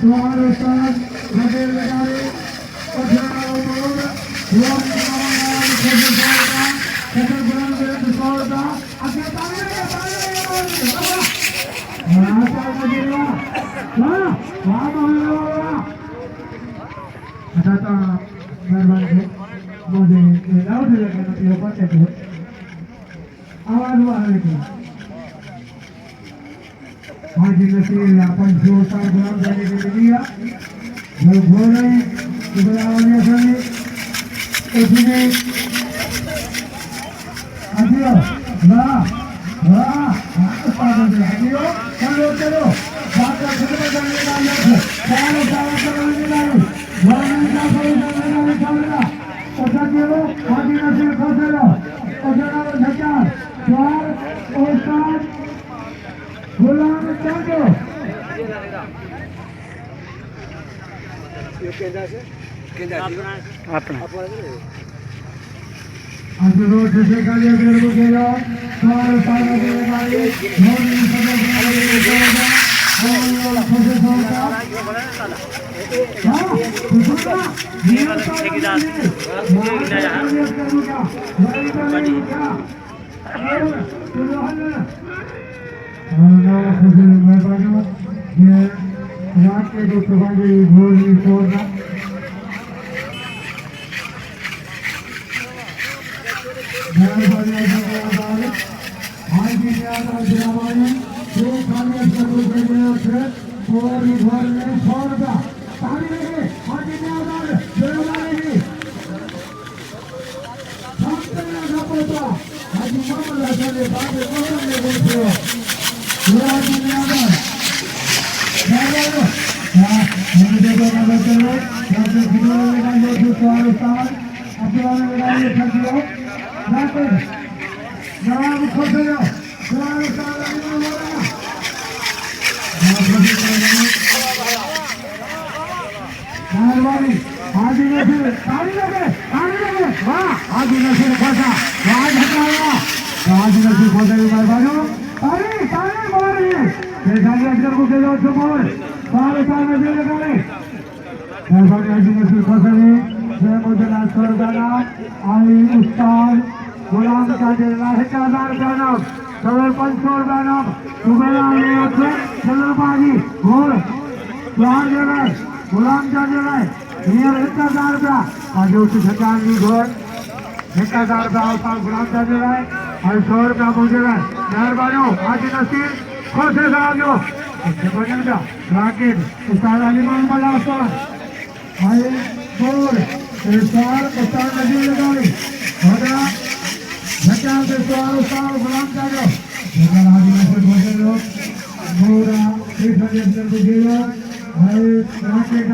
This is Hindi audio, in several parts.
तुम्हारे साथ लगे लगाए हाजी नसीर अपन जोता गुलाम जाने के लिए जो घोड़े गुलाम जाने उसने आदियो वाह वाह आदियो चलो चलो बात करने जाने वाले चारों करने वाले वरना का कोई जाने वाला ओसा केलो हाजी नसीर खोसेलो ओसा झकार चार ओसा गुलाम जानो आज रोज से काले मेरे को गेला सारे सारे मेरे भाई मोनी सब मेरे को और खुद सोचा हां सुना ये ठेकेदार करूंगा बड़ी खुद मैं बाजू ये रात के जो तुम्हारी भोली सोना गुलाम का ठेकेदार जनम सदर पंचोर जनम चंद्रबाजी घोड़ चार जगह गुलाम का जगह ठेकेदार का आज उस ठेकान की घोड़ ठेकेदार का अवतार गुलाम का जगह और 100 रुपया मुझे मेहरबानी आज नसीर खुश है जो राकेट उस्ताद अलीमान बलासा भाई घोड़ उस्ताद नजीर लगाई झकार से सवार उस्ताद गुलाम का जो झकार आदि नसीर बोले लोग घोड़ा एक हजार को गेलो भाई राकेट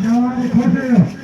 जवान खुश है